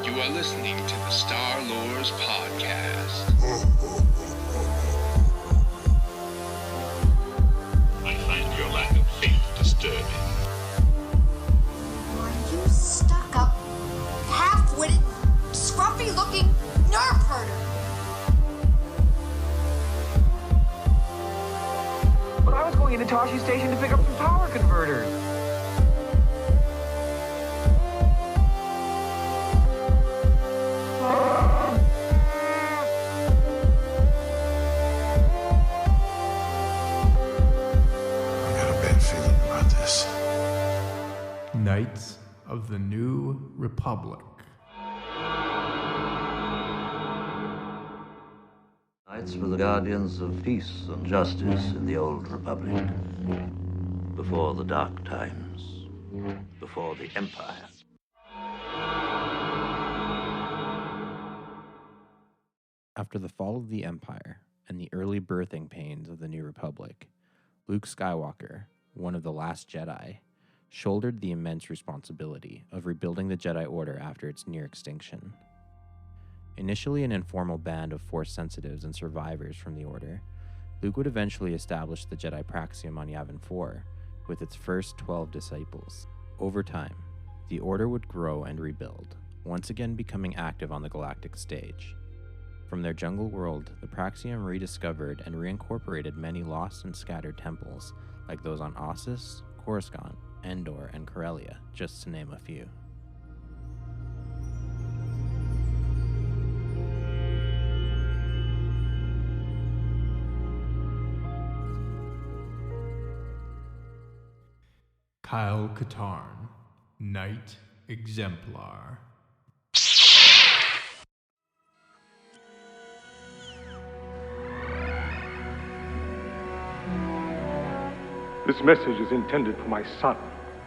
You are listening to the Star Lores Podcast. I find your lack of faith disturbing. Are you stuck-up, half-witted, scruffy-looking nerf herder? But I was going into Toshi Station to pick up some power converters. Knights of the New Republic. Knights were the guardians of peace and justice in the old Republic. Before the dark times. Before the Empire. After the fall of the Empire and the early birthing pains of the New Republic, Luke Skywalker, one of the last Jedi, shouldered the immense responsibility of rebuilding the Jedi Order after its near extinction. Initially an informal band of Force sensitives and survivors from the Order, Luke would eventually establish the Jedi Praxium on Yavin 4 with its first 12 disciples. Over time, the Order would grow and rebuild, once again becoming active on the galactic stage. From their jungle world, the Praxium rediscovered and reincorporated many lost and scattered temples, like those on Ossus, Coruscant, Endor, and Corellia, just to name a few. Kyle Katarn, Knight Exemplar. This message is intended for my son,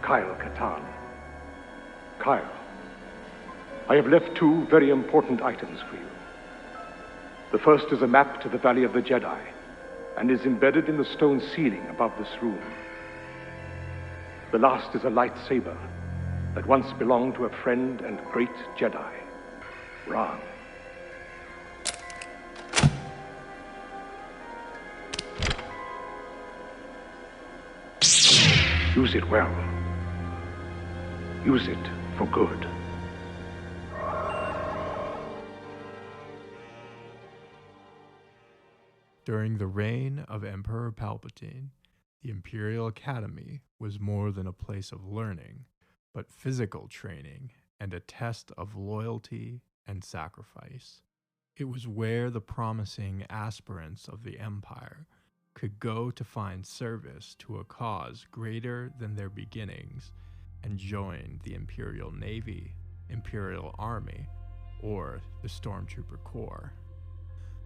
Kyle Katarn. Kyle, I have left two very important items for you. The first is a map to the Valley of the Jedi, and is embedded in the stone ceiling above this room. The last is a lightsaber that once belonged to a friend and great Jedi, Ron. Use it well. Use it for good. During the reign of Emperor Palpatine, the Imperial Academy was more than a place of learning, but physical training and a test of loyalty and sacrifice. It was where the promising aspirants of the Empire could go to find service to a cause greater than their beginnings and join the Imperial Navy, Imperial Army, or the Stormtrooper Corps.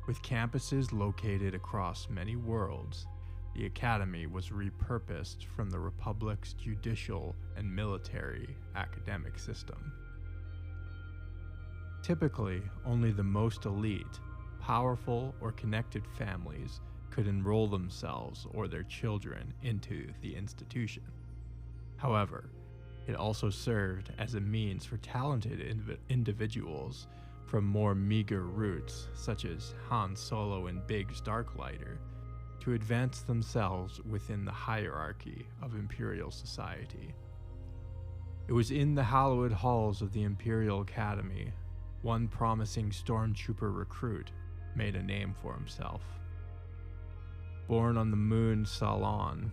With campuses located across many worlds, the Academy was repurposed from the Republic's judicial and military academic system. Typically, only the most elite, powerful, or connected families could enroll themselves or their children into the institution. However, it also served as a means for talented individuals from more meager roots, such as Han Solo and Biggs Darklighter, to advance themselves within the hierarchy of Imperial society. It was in the hallowed halls of the Imperial Academy, one promising stormtrooper recruit made a name for himself. Born on the moon Salon,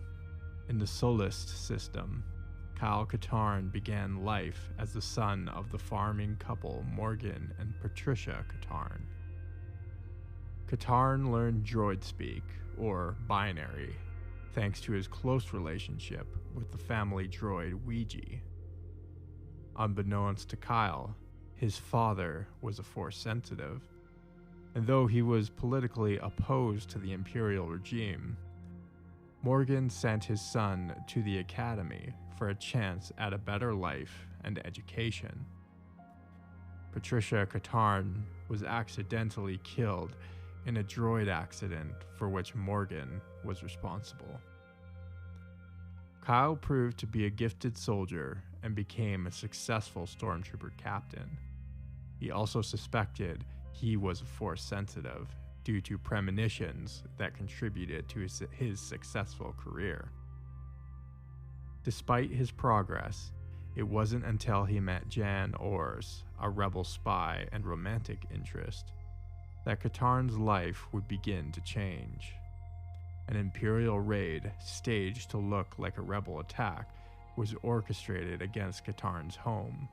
in the Solist system, Kyle Katarn began life as the son of the farming couple Morgan and Patricia Katarn. Katarn learned droid speak, or binary, thanks to his close relationship with the family droid Ouija. Unbeknownst to Kyle, his father was a Force sensitive, and though he was politically opposed to the Imperial regime, Morgan sent his son to the Academy for a chance at a better life and education. Patricia Katarn was accidentally killed in a droid accident for which Morgan was responsible. Kyle proved to be a gifted soldier and became a successful stormtrooper captain. He also suspected he was Force sensitive due to premonitions that contributed to his successful career. Despite his progress, it wasn't until he met Jan Ors, a rebel spy and romantic interest, that Katarn's life would begin to change. An Imperial raid staged to look like a rebel attack was orchestrated against Katarn's home.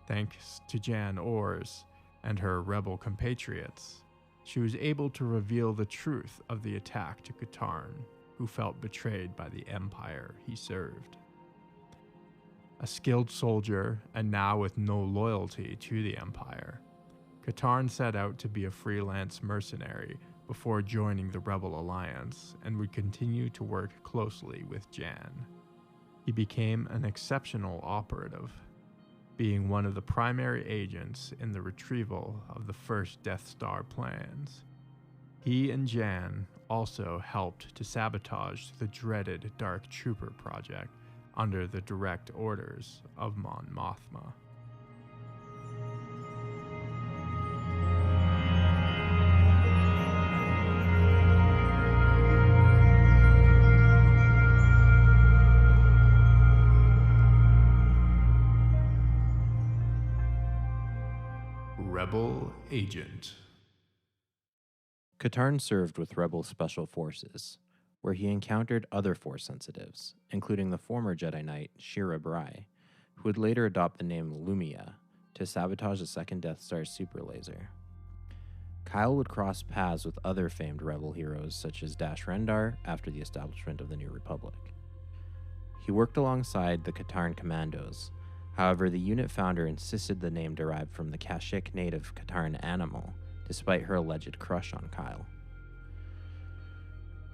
Thanks to Jan Ors and her rebel compatriots, she was able to reveal the truth of the attack to Katarn, who felt betrayed by the empire he served. A skilled soldier, and now with no loyalty to the empire, Katarn set out to be a freelance mercenary before joining the Rebel Alliance and would continue to work closely with Jan. He became an exceptional operative, being one of the primary agents in the retrieval of the first Death Star plans. He and Jan also helped to sabotage the dreaded Dark Trooper project under the direct orders of Mon Mothma. Rebel Agent. Katarn served with Rebel Special Forces, where he encountered other Force sensitives, including the former Jedi Knight Shira Brai, who would later adopt the name Lumia to sabotage the second Death Star's super laser. Kyle would cross paths with other famed Rebel heroes such as Dash Rendar after the establishment of the New Republic. He worked alongside the Katarn Commandos. However, the unit founder insisted the name derived from the Kashyyyk native Katarn animal, despite her alleged crush on Kyle.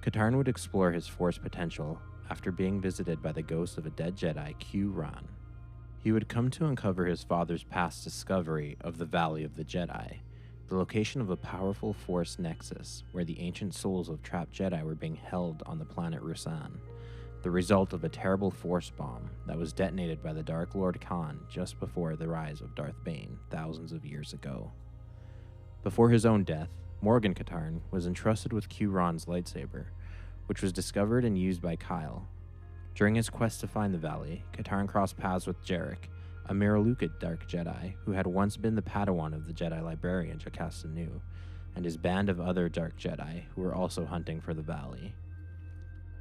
Katarn would explore his Force potential after being visited by the ghost of a dead Jedi, Duron. He would come to uncover his father's past discovery of the Valley of the Jedi, the location of a powerful Force nexus where the ancient souls of trapped Jedi were being held on the planet Rusan, the result of a terrible Force bomb that was detonated by the Dark Lord Khan just before the rise of Darth Bane thousands of years ago. Before his own death, Morgan Katarn was entrusted with Duron's lightsaber, which was discovered and used by Kyle. During his quest to find the valley, Katarn crossed paths with Jarek, a Miraluka Dark Jedi who had once been the Padawan of the Jedi librarian Jocasta Nu, and his band of other Dark Jedi who were also hunting for the valley.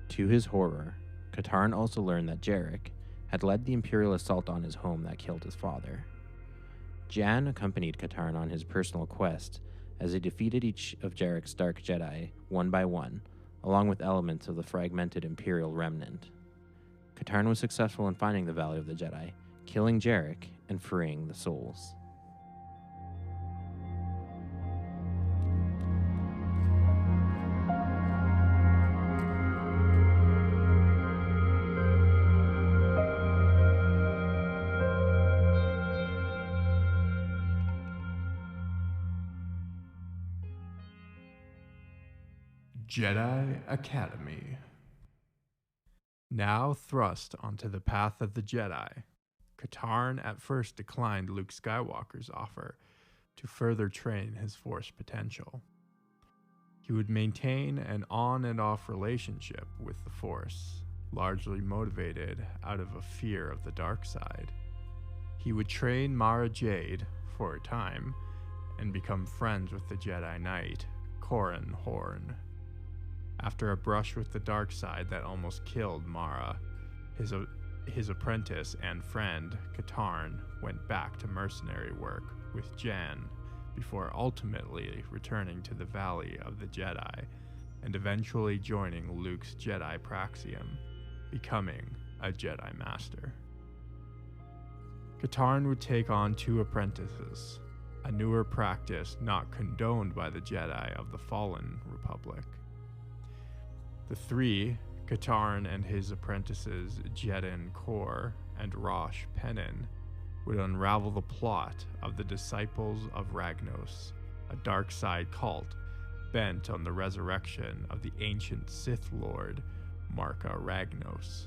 To his horror, Katarn also learned that Jarek had led the Imperial assault on his home that killed his father. Jan accompanied Katarn on his personal quest as he defeated each of Jarek's Dark Jedi one by one, along with elements of the fragmented Imperial remnant. Katarn was successful in finding the Valley of the Jedi, killing Jarek and freeing the souls. Jedi Academy. Now thrust onto the path of the Jedi, Katarn at first declined Luke Skywalker's offer to further train his Force potential. He would maintain an on and off relationship with the Force, largely motivated out of a fear of the dark side. He would train Mara Jade for a time and become friends with the Jedi Knight, Corran Horn. After a brush with the dark side that almost killed Mara, his apprentice and friend, Katarn, went back to mercenary work with Jan before ultimately returning to the Valley of the Jedi and eventually joining Luke's Jedi Praxium, becoming a Jedi Master. Katarn would take on 2 apprentices, a newer practice not condoned by the Jedi of the Fallen Republic. The 3, Katarn and his apprentices Jedin Kor and Rosh Pennin, would unravel the plot of the Disciples of Ragnos, a dark side cult bent on the resurrection of the ancient Sith Lord Marka Ragnos.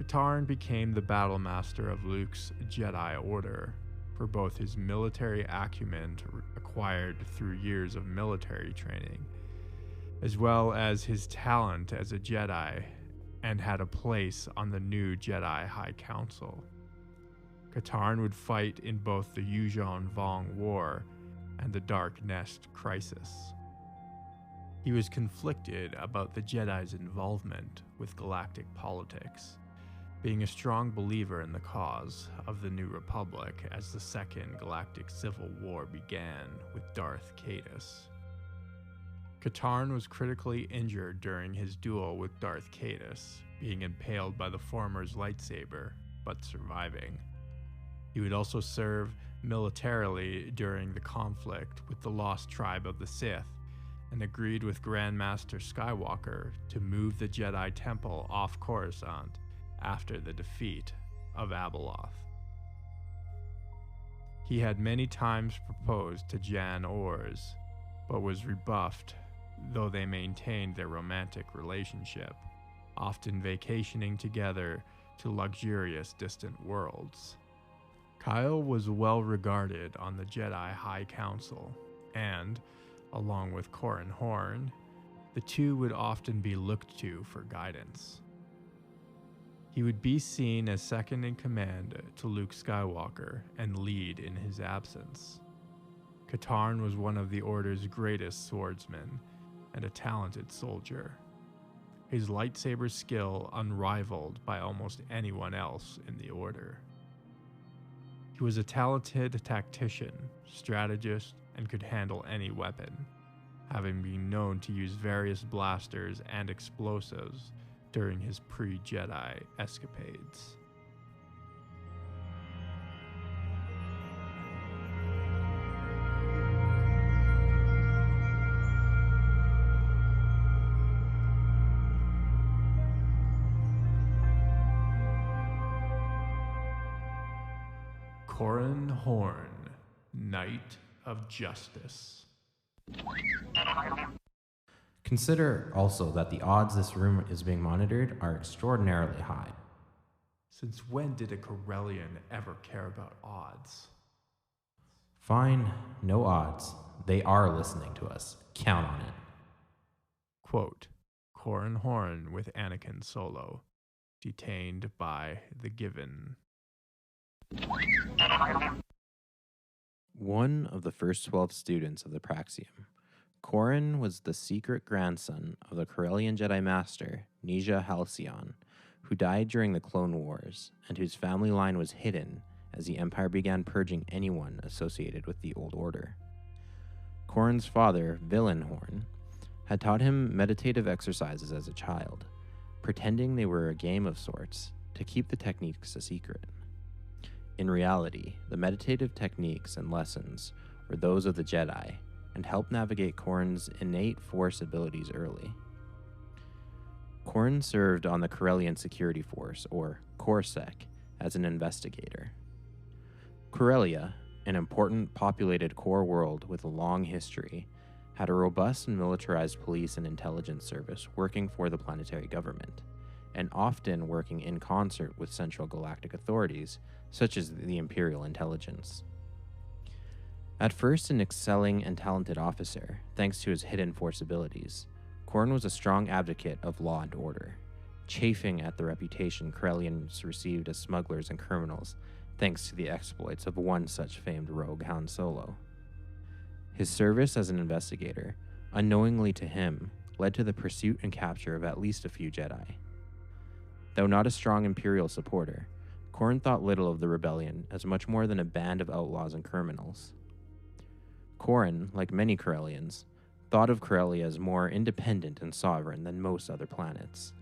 Katarn became the battle master of Luke's Jedi Order, for both his military acumen acquired through years of military training, as well as his talent as a Jedi, and had a place on the new Jedi High Council. Katarn would fight in both the Yuuzhan Vong War and the Dark Nest Crisis. He was conflicted about the Jedi's involvement with galactic politics, being a strong believer in the cause of the New Republic as the Second Galactic Civil War began with Darth Caedus. Katarn was critically injured during his duel with Darth Caedus, being impaled by the former's lightsaber, but surviving. He would also serve militarily during the conflict with the Lost Tribe of the Sith, and agreed with Grandmaster Skywalker to move the Jedi Temple off Coruscant after the defeat of Abeloth. He had many times proposed to Jan Ors, but was rebuffed, though they maintained their romantic relationship, often vacationing together to luxurious distant worlds. Kyle was well regarded on the Jedi High Council, and, along with Corran Horn, the two would often be looked to for guidance. He would be seen as second in command to Luke Skywalker and lead in his absence. Katarn was one of the Order's greatest swordsmen and a talented soldier, his lightsaber skill unrivaled by almost anyone else in the Order. He was a talented tactician, strategist, and could handle any weapon, having been known to use various blasters and explosives during his pre-Jedi escapades. Corran Horn, Knight of Justice. Consider also that the odds this room is being monitored are extraordinarily high. Since when did a Corellian ever care about odds? Fine, no odds. They are listening to us. Count on it. Quote, Corran Horn with Anakin Solo, detained by the Given. One of the first 12 students of the Praxium, Corran was the secret grandson of the Corellian Jedi Master, Nejah Halcyon, who died during the Clone Wars, and whose family line was hidden as the Empire began purging anyone associated with the Old Order. Corran's father, Villain Horn, had taught him meditative exercises as a child, pretending they were a game of sorts to keep the techniques a secret. In reality, the meditative techniques and lessons were those of the Jedi, and helped navigate Corran's innate Force abilities early. Corran served on the Corellian Security Force, or CorSec, as an investigator. Corellia, an important populated core world with a long history, had a robust and militarized police and intelligence service working for the planetary government, and often working in concert with central galactic authorities, such as the Imperial Intelligence. At first an excelling and talented officer, thanks to his hidden Force abilities, Corran was a strong advocate of law and order, chafing at the reputation Corellians received as smugglers and criminals, thanks to the exploits of one such famed rogue, Han Solo. His service as an investigator, unknowingly to him, led to the pursuit and capture of at least a few Jedi. Though not a strong Imperial supporter, Corran thought little of the rebellion as much more than a band of outlaws and criminals. Corran, like many Corellians, thought of Corellia as more independent and sovereign than most other planets.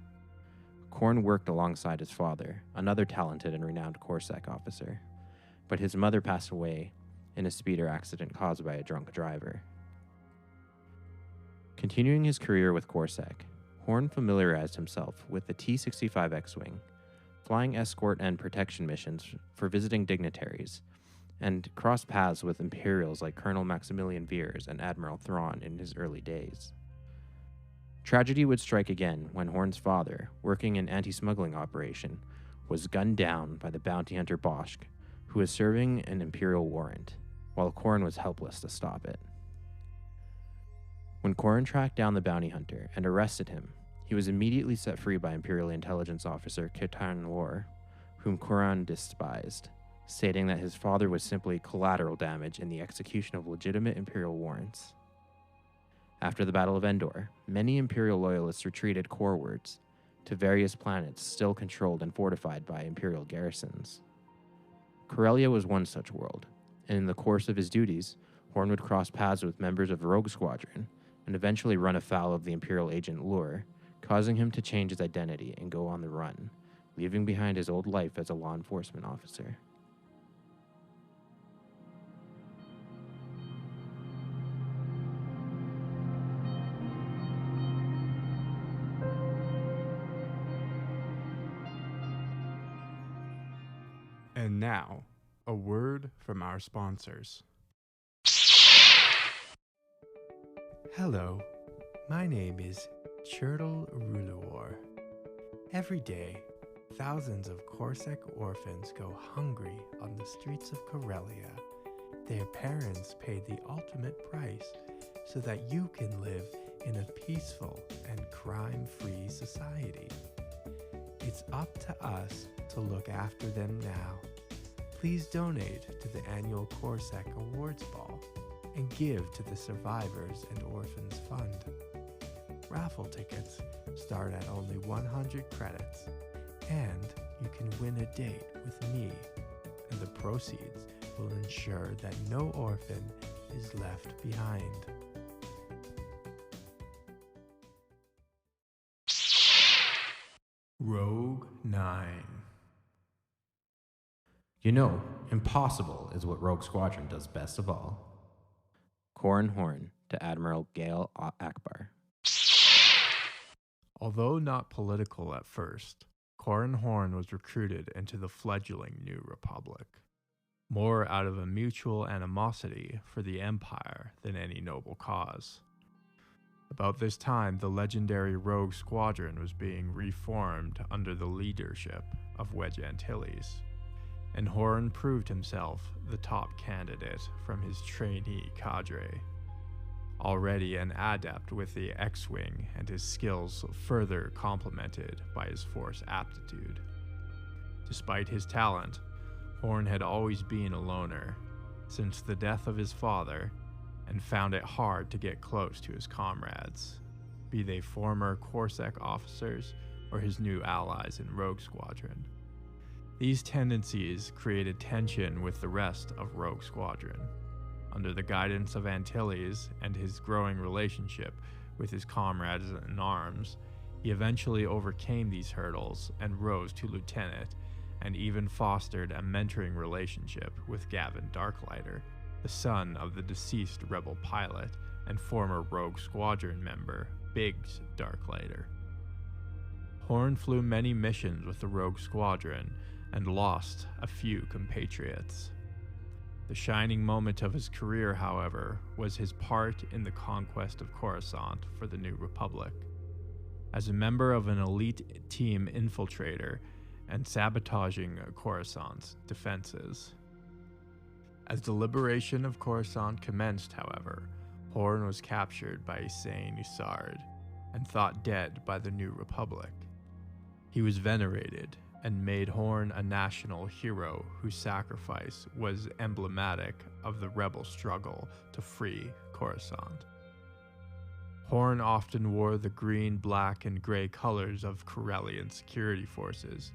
Corran worked alongside his father, another talented and renowned CorSec officer, but his mother passed away in a speeder accident caused by a drunk driver. Continuing his career with CorSec, Horn familiarized himself with the T-65 X-Wing, flying escort and protection missions for visiting dignitaries, and crossed paths with Imperials like Colonel Maximilian Veers and Admiral Thrawn in his early days. Tragedy would strike again when Horn's father, working an anti-smuggling operation, was gunned down by the bounty hunter Bosch, who who was serving an Imperial warrant, while Katarn was helpless to stop it. When Katarn tracked down the bounty hunter and arrested him, he was immediately set free by Imperial intelligence officer Katarn, whom Katarn despised, stating that his father was simply collateral damage in the execution of legitimate Imperial warrants. After the Battle of Endor, many Imperial loyalists retreated corewards to various planets still controlled and fortified by Imperial garrisons. Corellia was one such world, and in the course of his duties, Horn would cross paths with members of Rogue Squadron and eventually run afoul of the Imperial agent Lure, causing him to change his identity and go on the run, leaving behind his old life as a law enforcement officer. And now, a word from our sponsors. Hello, my name is Churtle Ruluor. Every day, thousands of Corsac orphans go hungry on the streets of Corellia. Their parents paid the ultimate price so that you can live in a peaceful and crime-free society. It's up to us to look after them now. Please donate to the annual Corsac Awards Ball and give to the Survivors and Orphans Fund. Raffle tickets start at only 100 credits, and you can win a date with me, and the proceeds will ensure that no orphan is left behind. Rogue 9. You know, impossible is what Rogue Squadron does best of all. Katarn Horn to Admiral Gail Akbar. Although not political at first, Katarn Horn was recruited into the fledgling New Republic, more out of a mutual animosity for the Empire than any noble cause. About this time, the legendary Rogue Squadron was being reformed under the leadership of Wedge Antilles, and Horn proved himself the top candidate from his trainee cadre. Already an adept with the X-Wing and his skills further complemented by his force aptitude. Despite his talent, Horn had always been a loner since the death of his father, and found it hard to get close to his comrades, be they former Corsac officers or his new allies in Rogue Squadron. These tendencies created tension with the rest of Rogue Squadron. Under the guidance of Antilles and his growing relationship with his comrades in arms, he eventually overcame these hurdles and rose to lieutenant, and even fostered a mentoring relationship with Gavin Darklighter, the son of the deceased rebel pilot and former Rogue Squadron member Biggs Darklighter. Horn flew many missions with the Rogue Squadron and lost a few compatriots. The shining moment of his career, however, was his part in the conquest of Coruscant for the New Republic. As a member of an elite team infiltrator and sabotaging Coruscant's defenses. As the liberation of Coruscant commenced, however, Horn was captured by Hussein Usard and thought dead by the New Republic. He was venerated and made Horn a national hero whose sacrifice was emblematic of the rebel struggle to free Coruscant. Horn often wore the green, black, and gray colors of Corellian security forces,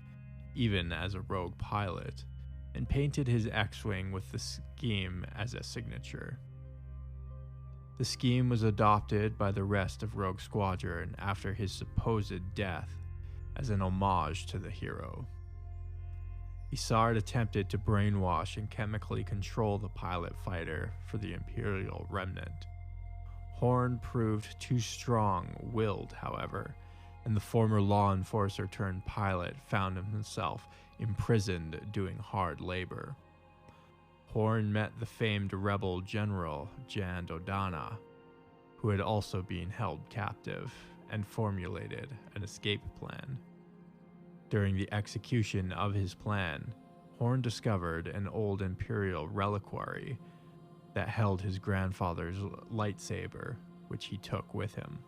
even as a rogue pilot, and painted his X-Wing with the scheme as a signature. The scheme was adopted by the rest of Rogue Squadron after his supposed death as an homage to the hero. Isard attempted to brainwash and chemically control the pilot fighter for the Imperial remnant. Horn proved too strong-willed, however, and the former law enforcer turned pilot found himself imprisoned doing hard labor. Horn met the famed rebel general Jan Dodonna, who had also been held captive, and formulated an escape plan. During the execution of his plan, Horn discovered an old Imperial reliquary that held his grandfather's lightsaber, which he took with him.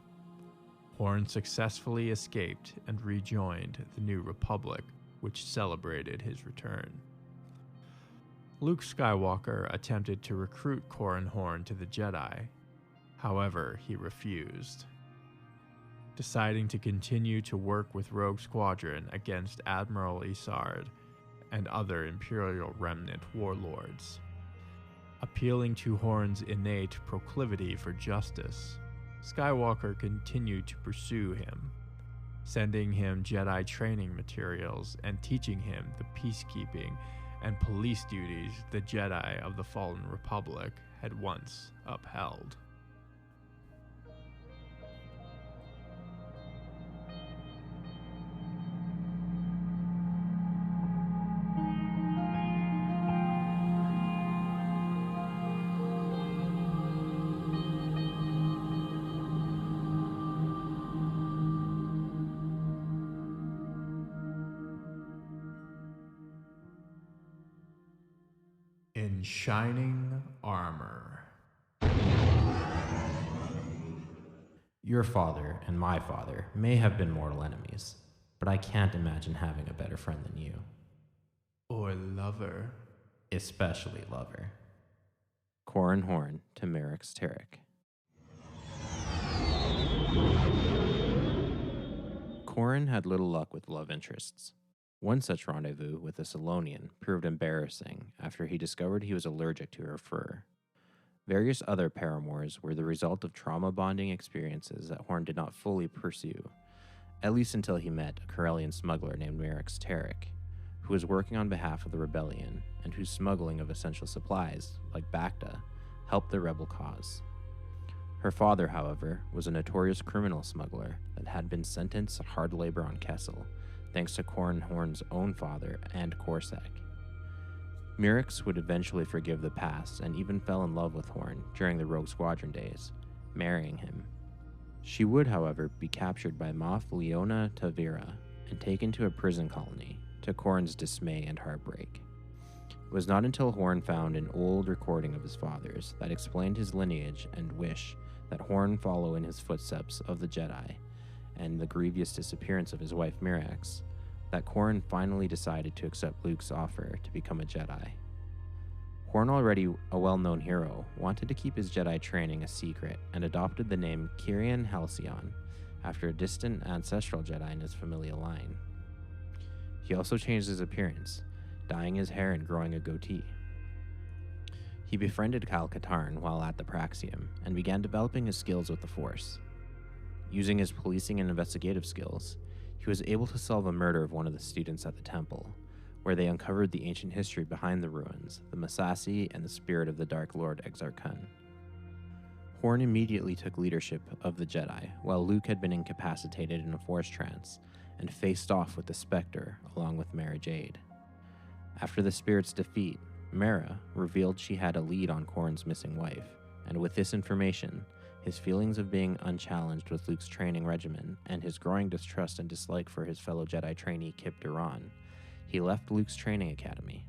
Horn successfully escaped and rejoined the New Republic, which celebrated his return. Luke Skywalker attempted to recruit Corran Horn to the Jedi. However, he refused, deciding to continue to work with Rogue Squadron against Admiral Isard and other Imperial remnant warlords. Appealing to Horn's innate proclivity for justice, Skywalker continued to pursue him, sending him Jedi training materials and teaching him the peacekeeping and police duties the Jedi of the Fallen Republic had once upheld. In shining armor. Your father and my father may have been mortal enemies, but I can't imagine having a better friend than you. Or lover. Especially lover. Corran Horn to Merrick's Tarek. Corran had little luck with love interests. One such rendezvous with a Salonian proved embarrassing after he discovered he was allergic to her fur. Various other paramours were the result of trauma bonding experiences that Horn did not fully pursue, at least until he met a Corellian smuggler named Merrick's Tarek, who was working on behalf of the rebellion and whose smuggling of essential supplies, like Bacta, helped the rebel cause. Her father, however, was a notorious criminal smuggler that had been sentenced to hard labor on Kessel, thanks to Corran Horn's own father and Corsac. Merrick's would eventually forgive the past and even fell in love with Horn during the Rogue Squadron days, marrying him. She would, however, be captured by Moff Leona Tavira and taken to a prison colony, to Corran's dismay and heartbreak. It was not until Horn found an old recording of his father's that explained his lineage and wish that Horn follow in his footsteps of the Jedi, and the grievous disappearance of his wife Mirax, that Corran finally decided to accept Luke's offer to become a Jedi. Horn, already a well-known hero, wanted to keep his Jedi training a secret and adopted the name Kyrian Halcyon after a distant ancestral Jedi in his familial line. He also changed his appearance, dyeing his hair and growing a goatee. He befriended Kyle Katarn while at the Praxium and began developing his skills with the Force. Using his policing and investigative skills, he was able to solve a murder of one of the students at the temple, where they uncovered the ancient history behind the ruins, the Masasi, and the spirit of the Dark Lord Exar Kun. Horn immediately took leadership of the Jedi, while Luke had been incapacitated in a Force trance, and faced off with the Spectre along with Mara Jade. After the spirit's defeat, Mara revealed she had a lead on Corran's missing wife, and with this information, his feelings of being unchallenged with Luke's training regimen, and his growing distrust and dislike for his fellow Jedi trainee Kip Duron, he left Luke's training academy.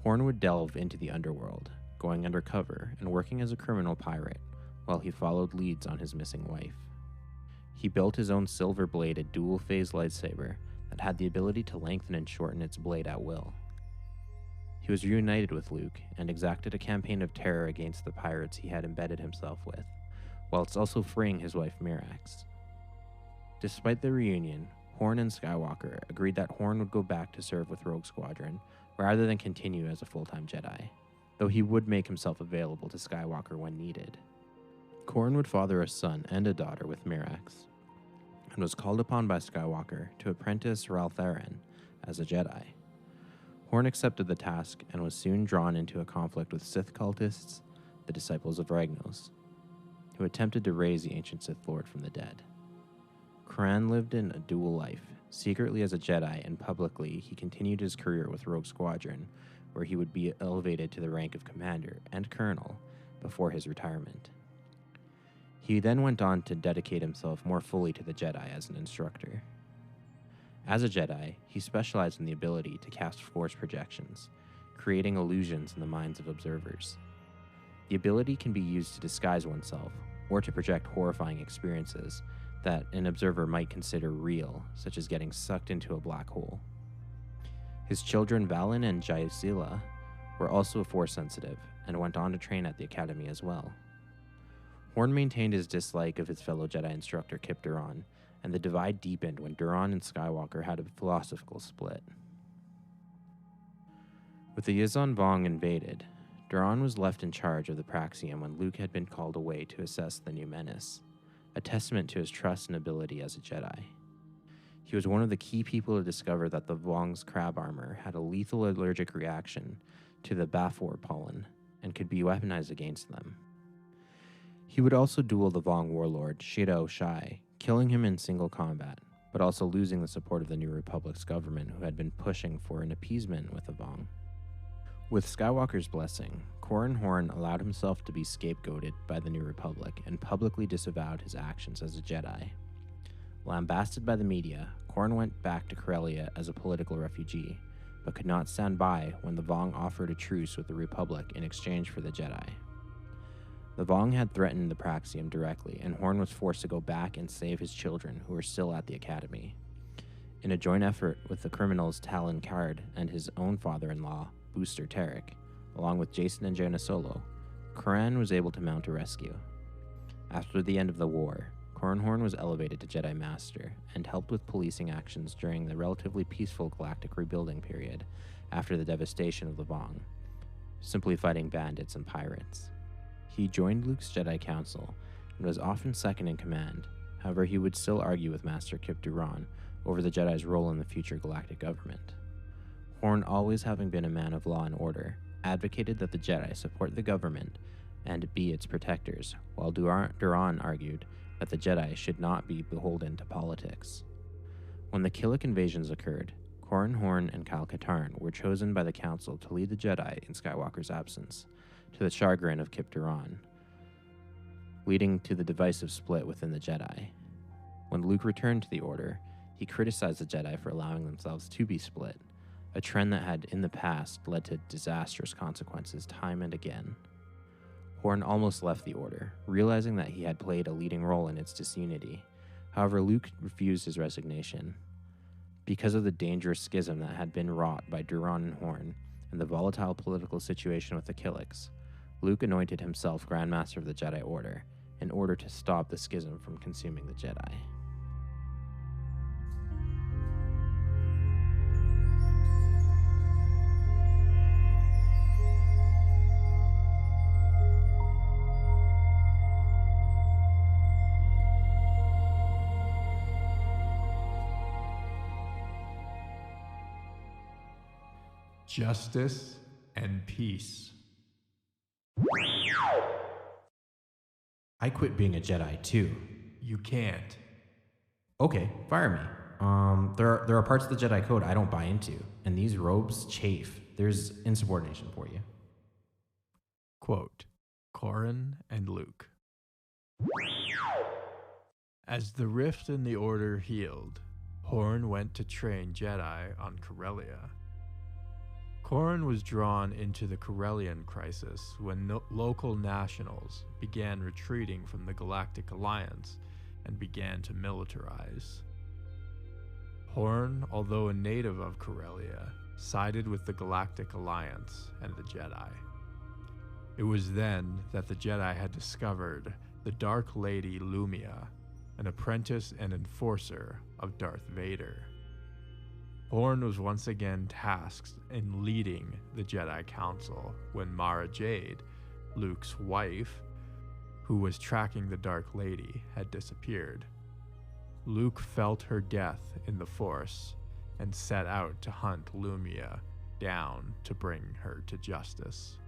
Horn would delve into the underworld, going undercover and working as a criminal pirate, while he followed leads on his missing wife. He built his own silver-bladed dual-phase lightsaber that had the ability to lengthen and shorten its blade at will. He was reunited with Luke and exacted a campaign of terror against the pirates he had embedded himself with, whilst also freeing his wife Mirax. Despite the reunion, Horn and Skywalker agreed that Horn would go back to serve with Rogue Squadron rather than continue as a full-time Jedi, though he would make himself available to Skywalker when needed. Corran would father a son and a daughter with Mirax, and was called upon by Skywalker to apprentice Raltharan as a Jedi. Horn accepted the task and was soon drawn into a conflict with Sith cultists, the disciples of Ragnos, who attempted to raise the ancient Sith Lord from the dead. Corran lived in a dual life, secretly as a Jedi, and publicly he continued his career with Rogue Squadron, where he would be elevated to the rank of commander and colonel before his retirement. He then went on to dedicate himself more fully to the Jedi as an instructor. As a Jedi, he specialized in the ability to cast force projections, creating illusions in the minds of observers. The ability can be used to disguise oneself or to project horrifying experiences that an observer might consider real, such as getting sucked into a black hole. His children Valen and Jaisila were also force sensitive and went on to train at the Academy as well. Horn maintained his dislike of his fellow Jedi instructor Kip Duron, and the divide deepened when Duron and Skywalker had a philosophical split. With the Yuuzhan Vong invaded, Duron was left in charge of the Praxium when Luke had been called away to assess the new menace, a testament to his trust and ability as a Jedi. He was one of the key people to discover that the Vong's crab armor had a lethal allergic reaction to the Bafor pollen and could be weaponized against them. He would also duel the Vong warlord Shida Shai, killing him in single combat, but also losing the support of the New Republic's government, who had been pushing for an appeasement with the Vong. With Skywalker's blessing, Katarn Horn allowed himself to be scapegoated by the New Republic and publicly disavowed his actions as a Jedi. Lambasted by the media, Katarn went back to Corellia as a political refugee, but could not stand by when the Vong offered a truce with the Republic in exchange for the Jedi. The Vong had threatened the Praxium directly, and Horn was forced to go back and save his children, who were still at the Academy. In a joint effort with the criminals Talon Card and his own father-in-law, Booster Tarek, along with Jason and Jaina Solo, Katarn was able to mount a rescue. After the end of the war, Katarn Horn was elevated to Jedi Master and helped with policing actions during the relatively peaceful galactic rebuilding period after the devastation of the Vong, simply fighting bandits and pirates. He joined Luke's Jedi Council and was often second in command. However, he would still argue with Master Kip Duron over the Jedi's role in the future galactic government. Horn, always having been a man of law and order, advocated that the Jedi support the government and be its protectors, while Duron argued that the Jedi should not be beholden to politics. When the Killik invasions occurred, Katarn Horn and Kyle Katarn were chosen by the Council to lead the Jedi in Skywalker's absence, to the chagrin of Kip Duron, leading to the divisive split within the Jedi. When Luke returned to the Order, he criticized the Jedi for allowing themselves to be split, a trend that had in the past led to disastrous consequences time and again. Horn almost left the Order, realizing that he had played a leading role in its disunity. However, Luke refused his resignation. Because of the dangerous schism that had been wrought by Duron and Horn, and the volatile political situation with the Killiks, Luke anointed himself Grand Master of the Jedi Order in order to stop the schism from consuming the Jedi. Justice and peace. I quit being a Jedi too. You can't. Okay, fire me. There are parts of the Jedi Code I don't buy into, and these robes chafe. There's insubordination for you. Quote, Katarn and Luke. As the rift in the Order healed, Horn went to train Jedi on Corellia. Katarn was drawn into the Corellian crisis when local nationals began retreating from the Galactic Alliance and began to militarize. Horn, although a native of Corellia, sided with the Galactic Alliance and the Jedi. It was then that the Jedi had discovered the Dark Lady Lumia, an apprentice and enforcer of Darth Vader. Horn was once again tasked in leading the Jedi Council when Mara Jade, Luke's wife, who was tracking the Dark Lady, had disappeared. Luke felt her death in the Force and set out to hunt Lumia down to bring her to justice.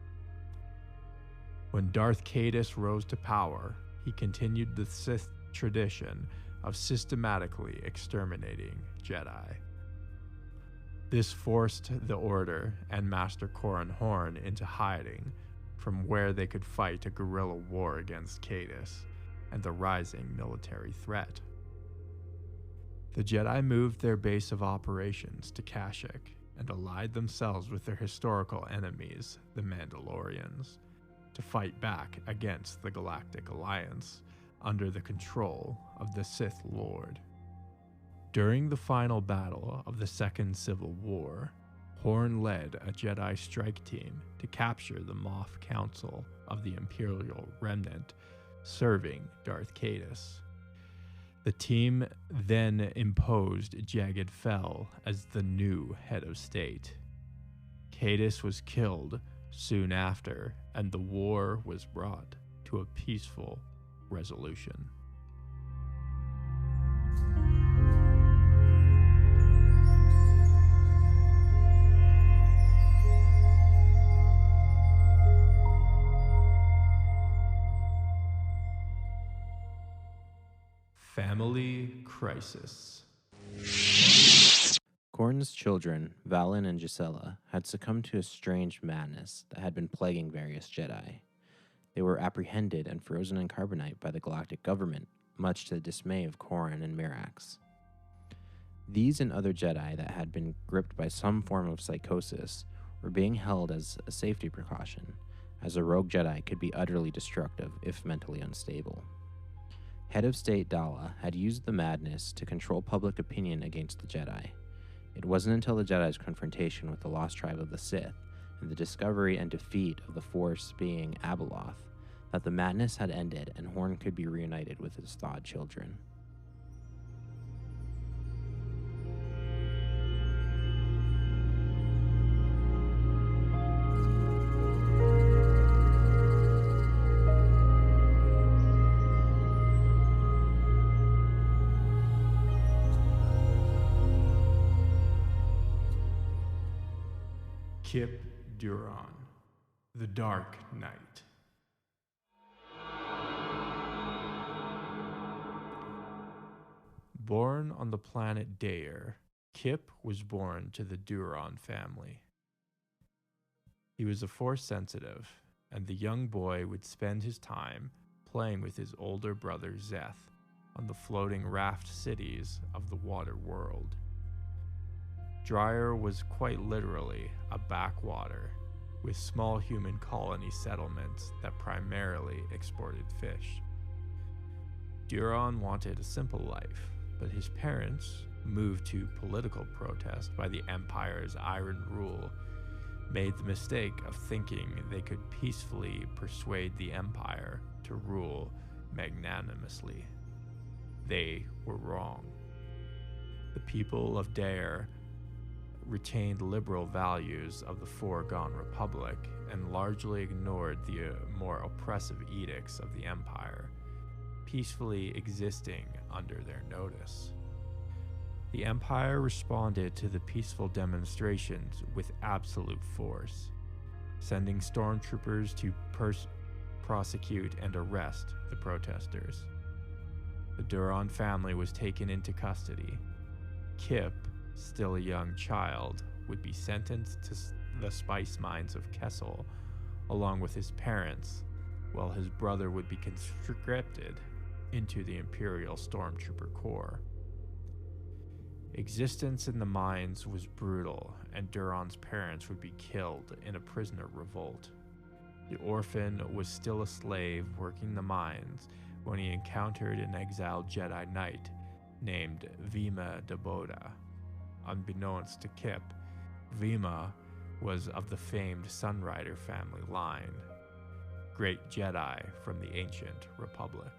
When Darth Caedus rose to power, he continued the Sith tradition of systematically exterminating Jedi. This forced the Order and Master Katarn Horn into hiding, from where they could fight a guerrilla war against Caedus and the rising military threat. The Jedi moved their base of operations to Kashyyyk and allied themselves with their historical enemies, the Mandalorians, to fight back against the Galactic Alliance under the control of the Sith Lord. During the final battle of the Second Civil War, Horn led a Jedi strike team to capture the Moff Council of the Imperial Remnant, serving Darth Caedus. The team then imposed Jagged Fell as the new head of state. Caedus was killed soon after, and the war was brought to a peaceful resolution. Family crisis. Corn's children, Valen and Gisela, had succumbed to a strange madness that had been plaguing various Jedi. They were apprehended and frozen in carbonite by the galactic government, much to the dismay of Corran and Mirax. These and other Jedi that had been gripped by some form of psychosis were being held as a safety precaution, as a rogue Jedi could be utterly destructive if mentally unstable. Head of State Dala had used the madness to control public opinion against the Jedi. It wasn't until the Jedi's confrontation with the lost tribe of the Sith and the discovery and defeat of the Force being Abeloth that the madness had ended and Horn could be reunited with his thawed children. Kip Duron, the Dark Knight. Born on the planet Daer, Kip was born to the Duron family. He was a Force sensitive, and the young boy would spend his time playing with his older brother Zeth on the floating raft cities of the water world. Dryer was quite literally a backwater, with small human colony settlements that primarily exported fish. Duron wanted a simple life, but his parents, moved to political protest by the Empire's iron rule, made the mistake of thinking they could peacefully persuade the Empire to rule magnanimously. They were wrong. The people of Daer retained liberal values of the foregone republic and largely ignored the more oppressive edicts of the Empire, peacefully existing under their notice. The Empire responded to the peaceful demonstrations with absolute force, sending stormtroopers to prosecute and arrest the protesters. The Duron family was taken into custody. Kip, still a young child, would be sentenced to the spice mines of Kessel, along with his parents, while his brother would be conscripted into the Imperial Stormtrooper Corps. Existence in the mines was brutal, and Duron's parents would be killed in a prisoner revolt. The orphan was still a slave working the mines when he encountered an exiled Jedi Knight named Vima Daboda. Unbeknownst to Kip, Vima was of the famed Sunrider family line, great Jedi from the ancient Republic.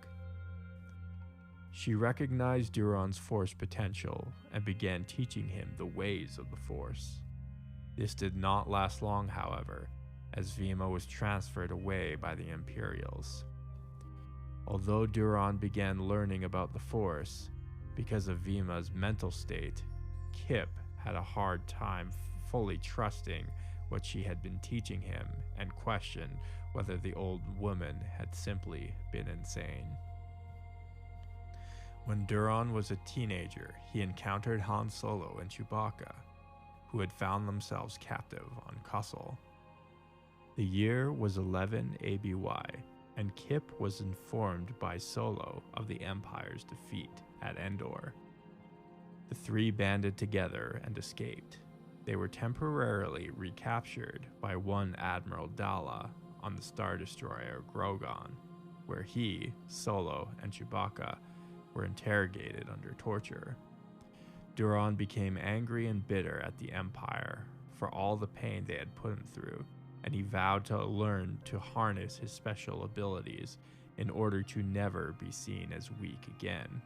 She recognized Duron's Force potential and began teaching him the ways of the Force. This did not last long, however, as Vima was transferred away by the Imperials. Although Duron began learning about the Force, because of Vima's mental state, Kip had a hard time fully trusting what she had been teaching him and questioned whether the old woman had simply been insane. When Duron was a teenager, he encountered Han Solo and Chewbacca, who had found themselves captive on Kessel. The year was 11 ABY, and Kip was informed by Solo of the Empire's defeat at Endor. The three banded together and escaped. They were temporarily recaptured by one Admiral Dalla on the Star Destroyer Grogon, where he, Solo, and Chewbacca were interrogated under torture. Duron became angry and bitter at the Empire for all the pain they had put him through, and he vowed to learn to harness his special abilities in order to never be seen as weak again.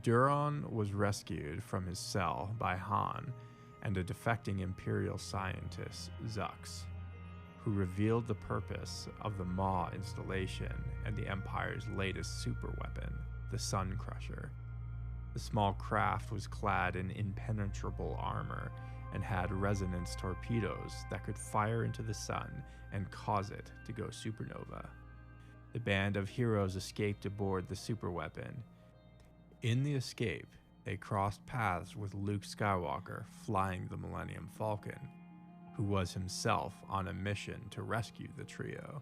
Duron was rescued from his cell by Han and a defecting Imperial scientist, Zux, who revealed the purpose of the Maw installation and the Empire's latest superweapon, the Sun Crusher. The small craft was clad in impenetrable armor and had resonance torpedoes that could fire into the sun and cause it to go supernova. The band of heroes escaped aboard the superweapon. In the escape, they crossed paths with Luke Skywalker flying the Millennium Falcon, who was himself on a mission to rescue the trio.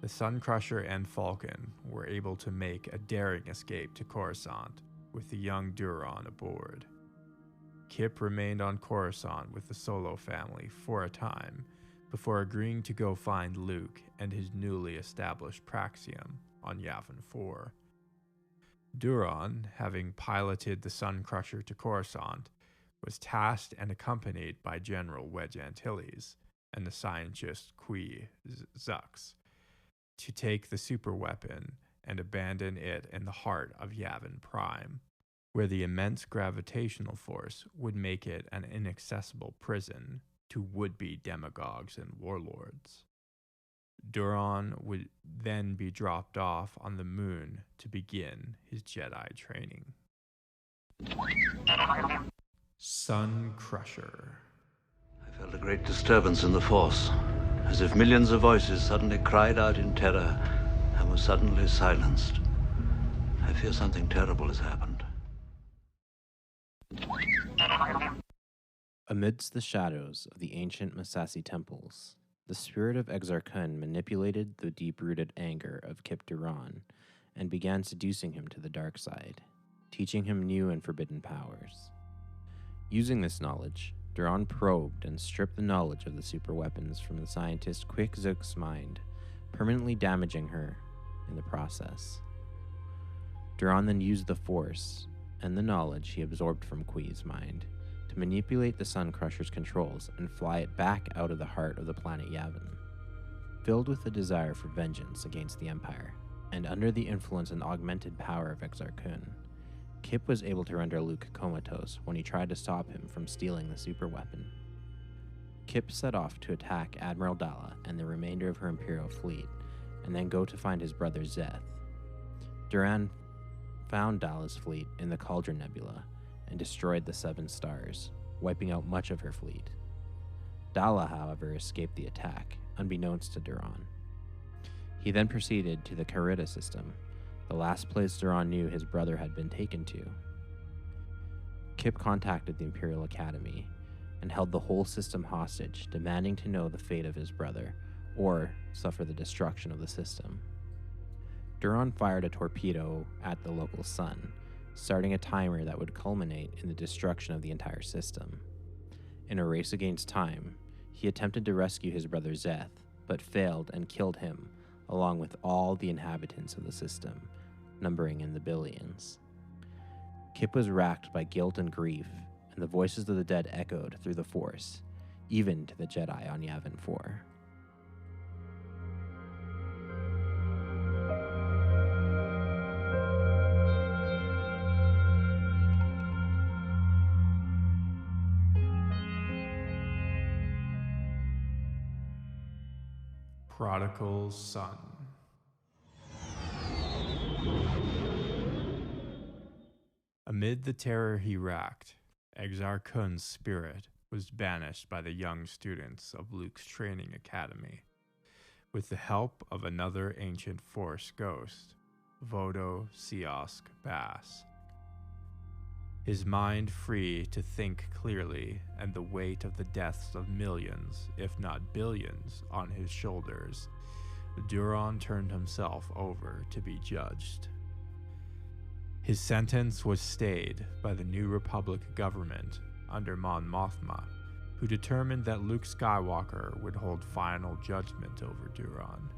The Sun Crusher and Falcon were able to make a daring escape to Coruscant with the young Duron aboard. Kip remained on Coruscant with the Solo family for a time before agreeing to go find Luke and his newly established Praxium on Yavin 4. Duron, having piloted the Sun Crusher to Coruscant, was tasked and accompanied by General Wedge Antilles and the scientist Qui Zux to take the superweapon and abandon it in the heart of Yavin Prime, where the immense gravitational force would make it an inaccessible prison to would-be demagogues and warlords. Duron would then be dropped off on the moon to begin his Jedi training. Sun Crusher. I felt a great disturbance in the Force, as if millions of voices suddenly cried out in terror and were suddenly silenced. I fear something terrible has happened. Amidst the shadows of the ancient Massassi temples, the spirit of Exar Kun manipulated the deep-rooted anger of Kip Duron and began seducing him to the dark side, teaching him new and forbidden powers. Using this knowledge, Duron probed and stripped the knowledge of the superweapons from the scientist Quick Zook's mind, permanently damaging her in the process. Duron then used the Force and the knowledge he absorbed from Qui's mind to manipulate the Sun Crusher's controls and fly it back out of the heart of the planet Yavin. Filled with the desire for vengeance against the Empire, and under the influence and augmented power of Exar Kun, Kip was able to render Luke comatose when he tried to stop him from stealing the superweapon. Kip set off to attack Admiral Dalla and the remainder of her Imperial fleet, and then go to find his brother Zeth. Duran found Dalla's fleet in the Cauldron Nebula and destroyed the 7 stars, wiping out much of her fleet. Dalla, however, escaped the attack, unbeknownst to Duron. He then proceeded to the Carida system, the last place Duron knew his brother had been taken to. Kip contacted the Imperial Academy and held the whole system hostage, demanding to know the fate of his brother or suffer the destruction of the system. Duron fired a torpedo at the local sun, starting a timer that would culminate in the destruction of the entire system. In a race against time, he attempted to rescue his brother Zeth, but failed and killed him, along with all the inhabitants of the system, numbering in the billions. Kip was racked by guilt and grief, and the voices of the dead echoed through the Force, even to the Jedi on Yavin 4. Prodigal Son. Amid the terror he racked, Exar Kun's spirit was banished by the young students of Luke's training academy, with the help of another ancient Force ghost, Vodo Siosk Bass. His mind free to think clearly, and the weight of the deaths of millions, if not billions, on his shoulders, Duron turned himself over to be judged. His sentence was stayed by the New Republic government under Mon Mothma, who determined that Luke Skywalker would hold final judgment over Duron.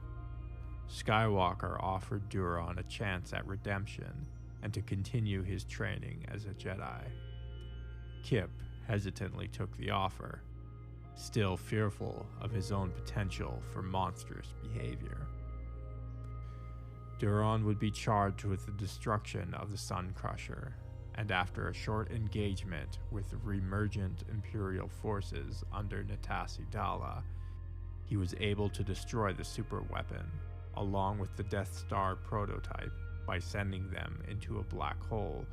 Skywalker offered Duron a chance at redemption and to continue his training as a Jedi. Kip hesitantly took the offer, still fearful of his own potential for monstrous behavior. Duron would be charged with the destruction of the Sun Crusher, and after a short engagement with reemergent Imperial forces under Natasi Dala, he was able to destroy the superweapon, along with the Death Star prototype, by sending them into a black hole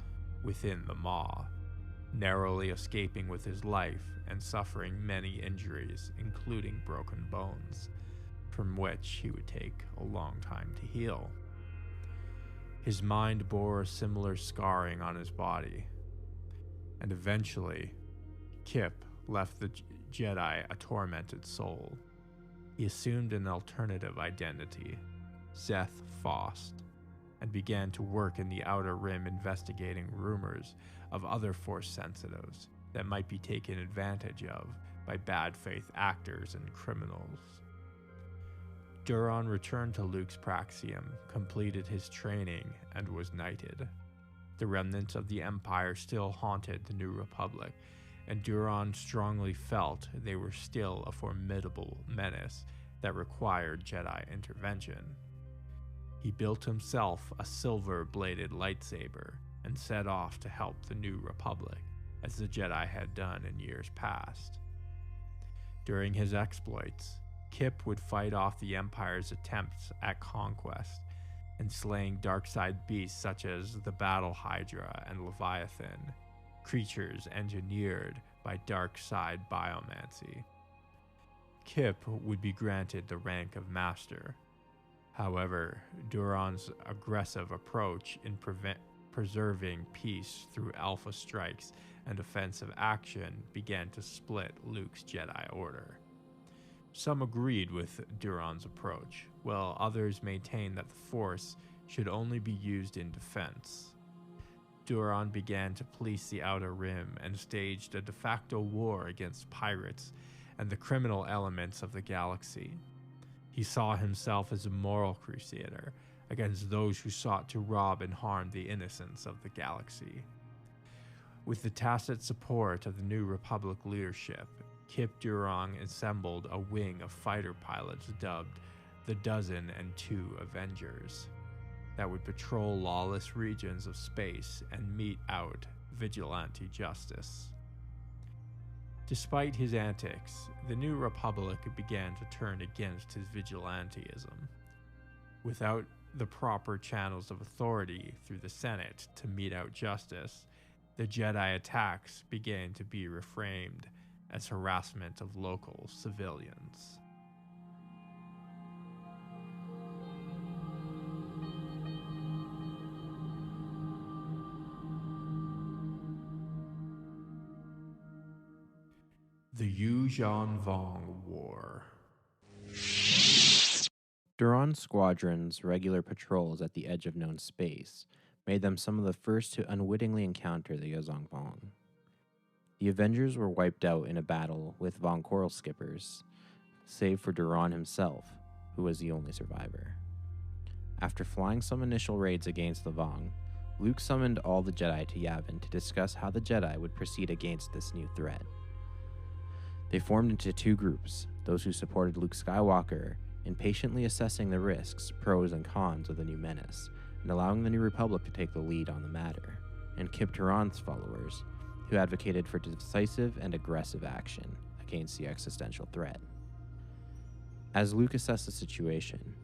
within the Maw, narrowly escaping with his life and suffering many injuries, including broken bones, from which he would take a long time to heal. His mind bore a similar scarring on his body, and eventually, Kip left the Jedi a tormented soul. He assumed an alternative identity, Zeth Faust, and began to work in the Outer Rim investigating rumors of other Force sensitives that might be taken advantage of by bad faith actors and criminals. Duron returned to Luke's Praxium, completed his training, and was knighted. The remnants of the Empire still haunted the New Republic, and Duron strongly felt they were still a formidable menace that required Jedi intervention. He built himself a silver-bladed lightsaber and set off to help the New Republic, as the Jedi had done in years past. During his exploits, Kip would fight off the Empire's attempts at conquest and slaying dark-side beasts such as the Battle Hydra and Leviathan, creatures engineered by dark-side biomancy. Kip would be granted the rank of Master. However, Duron's aggressive approach in preserving peace through alpha strikes and offensive action began to split Luke's Jedi Order. Some agreed with Duron's approach, while others maintained that the Force should only be used in defense. Duron began to police the Outer Rim and staged a de facto war against pirates and the criminal elements of the galaxy. He saw himself as a moral crusader against those who sought to rob and harm the innocents of the galaxy. With the tacit support of the New Republic leadership, Kip Duron assembled a wing of fighter pilots dubbed the Dozen and Two Avengers that would patrol lawless regions of space and mete out vigilante justice. Despite his antics, the New Republic began to turn against his vigilantism. Without the proper channels of authority through the Senate to mete out justice, the Jedi attacks began to be reframed as harassment of local civilians. The Yuuzhan Vong War. Duron's squadron's regular patrols at the edge of known space made them some of the first to unwittingly encounter the Yuuzhan Vong. The Avengers were wiped out in a battle with Von Coral skippers, save for Duron himself, who was the only survivor. After flying some initial raids against the Vong, Luke summoned all the Jedi to Yavin to discuss how the Jedi would proceed against this new threat. They formed into two groups, those who supported Luke Skywalker in patiently assessing the risks, pros, and cons of the new menace, and allowing the New Republic to take the lead on the matter, and Kip Duron's followers, who advocated for decisive and aggressive action against the existential threat. As Luke assessed the situation,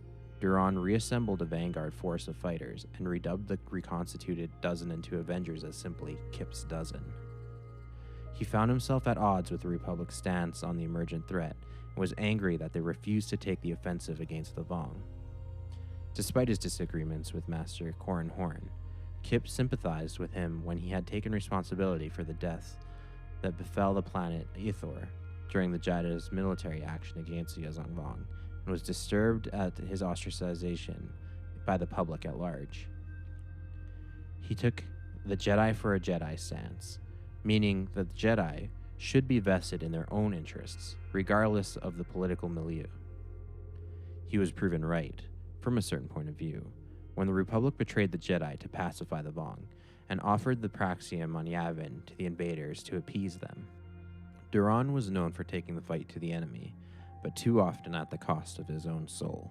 Duron reassembled a vanguard force of fighters and redubbed the reconstituted Dozen and Two Avengers as simply Kip's Dozen. He found himself at odds with the Republic's stance on the emergent threat and was angry that they refused to take the offensive against the Vong. Despite his disagreements with Master Corran Horn, Kip sympathized with him when he had taken responsibility for the deaths that befell the planet Ithor during the Jedi's military action against the Yuuzhan Vong, and was disturbed at his ostracization by the public at large. He took the Jedi for a Jedi stance, meaning that the Jedi should be vested in their own interests, regardless of the political milieu. He was proven right, from a certain point of view, when the Republic betrayed the Jedi to pacify the Vong and offered the Praxium on Yavin to the invaders to appease them. Duron was known for taking the fight to the enemy, but too often at the cost of his own soul.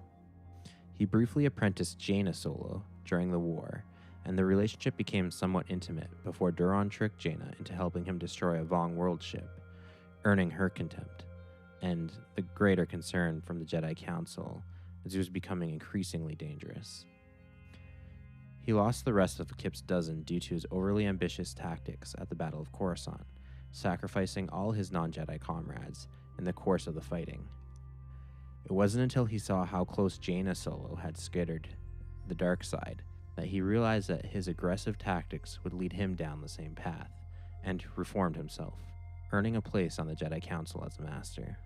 He briefly apprenticed Jaina Solo during the war, and the relationship became somewhat intimate before Duron tricked Jaina into helping him destroy a Vong world ship, earning her contempt, and the greater concern from the Jedi Council as he was becoming increasingly dangerous. He lost the rest of Kip's dozen due to his overly ambitious tactics at the Battle of Coruscant, sacrificing all his non-Jedi comrades in the course of the fighting. It wasn't until he saw how close Jaina Solo had skittered the dark side that he realized that his aggressive tactics would lead him down the same path, and reformed himself, earning a place on the Jedi Council as a master.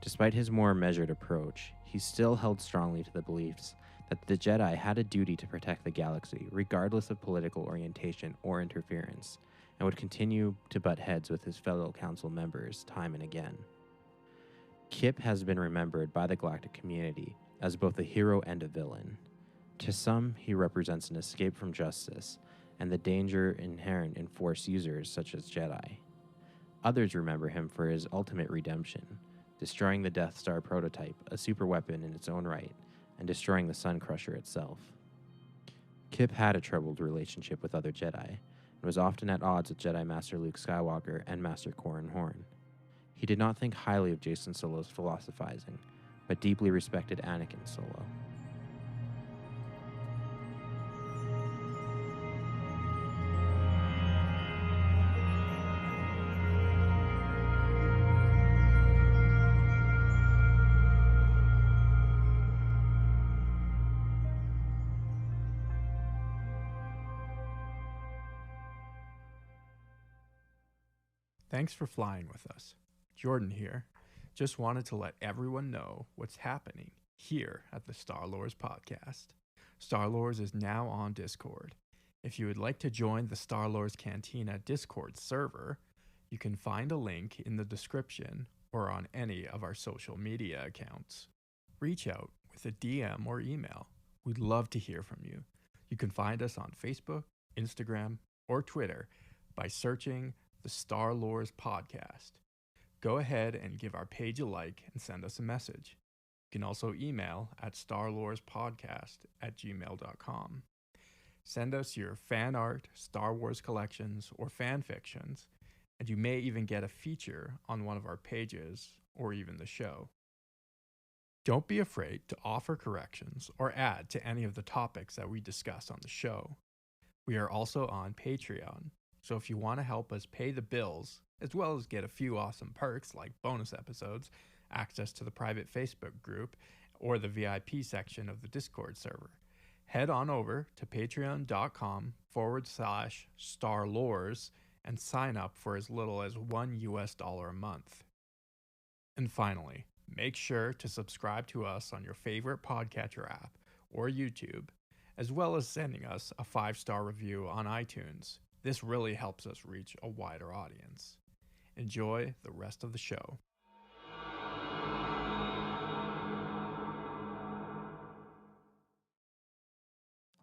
Despite his more measured approach, he still held strongly to the beliefs that the Jedi had a duty to protect the galaxy regardless of political orientation or interference, and would continue to butt heads with his fellow council members time and again. Kip has been remembered by the galactic community as both a hero and a villain. To some, he represents an escape from justice and the danger inherent in Force users such as Jedi. Others remember him for his ultimate redemption, destroying the Death Star prototype, a superweapon in its own right, and destroying the Sun Crusher itself. Kip had a troubled relationship with other Jedi, and was often at odds with Jedi Master Luke Skywalker and Master Katarn Horn. He did not think highly of Jason Solo's philosophizing, but deeply respected Anakin Solo. Thanks for flying with us. Jordan here. Just wanted to let everyone know what's happening here at the Star Lords podcast. Star Lords is now on Discord. If you would like to join the Star Lords Cantina Discord server, you can find a link in the description or on any of our social media accounts. Reach out with a DM or email. We'd love to hear from you. You can find us on Facebook, Instagram, or Twitter by searching the Star Lords podcast. Go ahead and give our page a like and send us a message. You can also email at starlordspodcast@gmail.com. Send us your fan art, Star Wars collections, or fan fictions, and you may even get a feature on one of our pages or even the show. Don't be afraid to offer corrections or add to any of the topics that we discuss on the show. We are also on Patreon, so if you want to help us pay the bills, as well as get a few awesome perks like bonus episodes, access to the private Facebook group, or the VIP section of the Discord server, head on over to patreon.com/starlores and sign up for as little as $1 a month. And finally, make sure to subscribe to us on your favorite podcatcher app or YouTube, as well as sending us a 5-star review on iTunes. This really helps us reach a wider audience. Enjoy the rest of the show.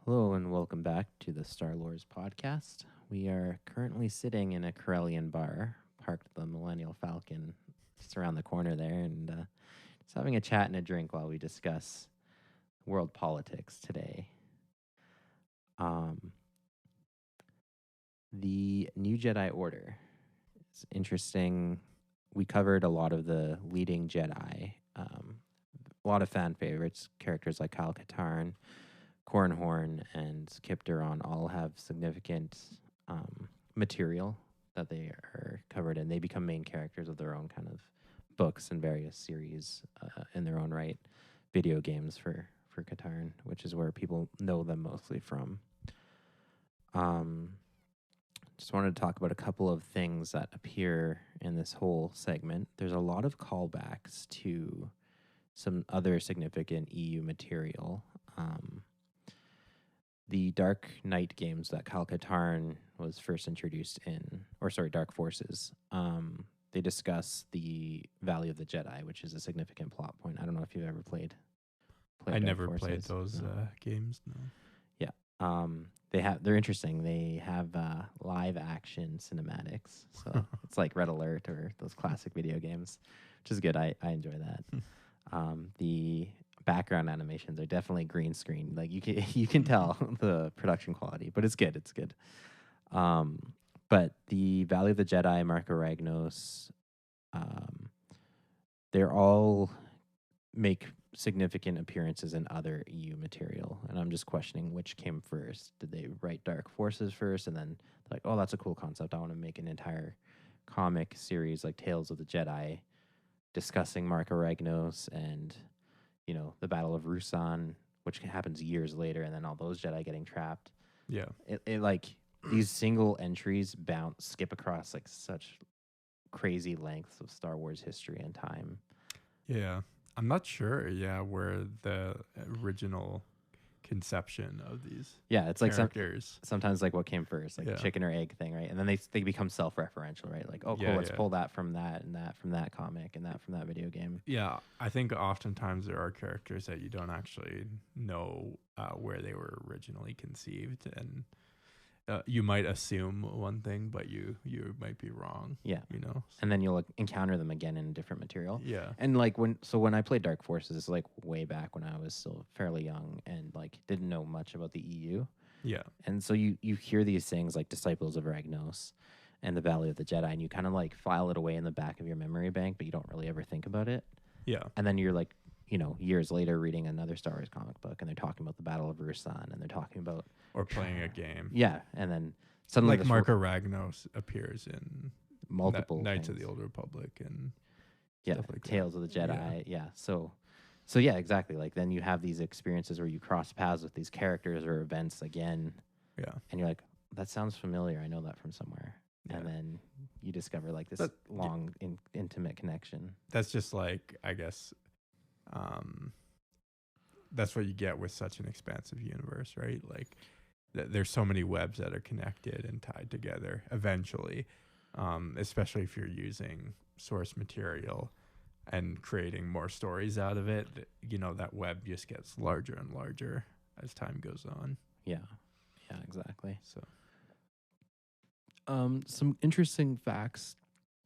Hello and welcome back to the Star Lords podcast. We are currently sitting in a Corellian bar, parked the Millennial Falcon just around the corner there, and just having a chat and a drink while we discuss world politics today. The New Jedi Order. It's interesting. We covered a lot of the leading Jedi, a lot of fan favorites, characters like Kyle Katarn, Katarn Horn, and Kip Duron all have significant material that they are covered in. They become main characters of their own kind of books and various series in their own right. Video games for Katarn, which is where people know them mostly from. Just wanted to talk about a couple of things that appear in this whole segment. There's a lot of callbacks to some other significant EU material. the Dark Knight games that Kyle Katarn was first introduced in, or sorry, Dark Forces, they discuss the Valley of the Jedi, which is a significant plot point. I don't know if you've ever played I Dark never Forces. played those games. No. Yeah. They're interesting. They have live action cinematics. So it's like Red Alert or those classic video games, which is good. I enjoy that. The background animations are definitely green screen. Like you can tell the production quality, but it's good. It's good. But the Valley of the Jedi, Marco Ragnos, they're all make significant appearances in other EU material, and I'm just questioning which came first. Did they write Dark Forces first, and then like, oh, that's a cool concept, I want to make an entire comic series like Tales of the Jedi, discussing Marco Ragnos and the Battle of Rusan, which happens years later, and then all those Jedi getting trapped. Yeah, it like these single entries skip across like such crazy lengths of Star Wars history and time. Yeah. I'm not sure, where the original conception of these it's characters. like sometimes like what came first, like the chicken or egg thing, right? And then they become self-referential, right? Like, oh, cool, let's pull that from that and that from that comic and that from that video game. Yeah, I think oftentimes there are characters that you don't actually know where they were originally conceived, and you might assume one thing, but you might be wrong. Yeah, So. And then you'll encounter them again in different material. Yeah, and like when I played Dark Forces, like way back when I was still fairly young and like didn't know much about the EU. Yeah, and so you hear these things like Disciples of Ragnos and the Valley of the Jedi, and you kind of like file it away in the back of your memory bank, but you don't really ever think about it. Yeah, and then you're like, years later reading another Star Wars comic book, and they're talking about the Battle of Rusan, and they're talking about or playing a game. Yeah, and then suddenly like Marco Ragnos appears in multiple Knights things. of the Old Republic and stuff like Tales of the Jedi. Yeah. So yeah, exactly. Like then you have these experiences where you cross paths with these characters or events again. Yeah, and you're like, that sounds familiar. I know that from somewhere. Yeah. And then you discover like this long, intimate connection. That's just like, I guess. That's what you get with such an expansive universe, right? Like there's so many webs that are connected and tied together eventually, especially if you're using source material and creating more stories out of it. That web just gets larger and larger as time goes on. Yeah, exactly. So some interesting facts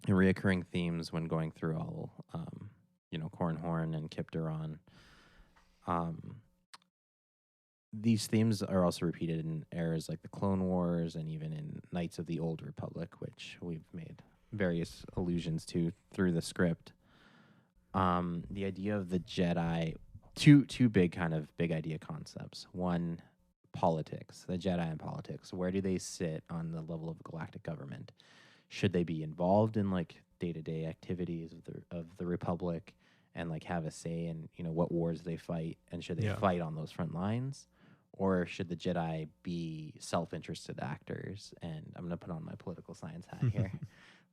and reoccurring themes when going through all Corran Horn and Kip Duron. These themes are also repeated in eras like the Clone Wars and even in Knights of the Old Republic, which we've made various allusions to through the script. The idea of the Jedi, two big idea concepts. One, politics, the Jedi and politics. Where do they sit on the level of galactic government? Should they be involved in like day-to-day activities of the Republic and like have a say in what wars they fight, and should they fight on those front lines, or should the Jedi be self-interested actors? And I'm gonna put on my political science hat here.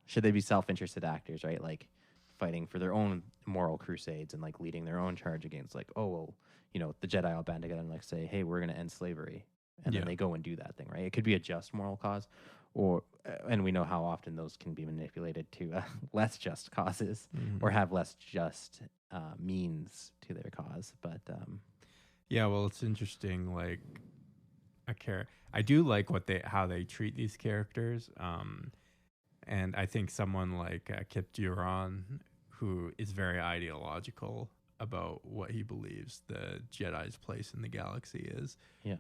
Should they be self-interested actors, right? Like fighting for their own moral crusades and like leading their own charge against like, oh well, the Jedi all band together and like say, hey, we're gonna end slavery, and then they go and do that thing, right? It could be a just moral cause, or and we know how often those can be manipulated to less just causes, or have less just means to their cause. But well, it's interesting. Like I do like how they treat these characters, and I think someone like Kip Duron, who is very ideological about what he believes the Jedi's place in the galaxy is. Yeah,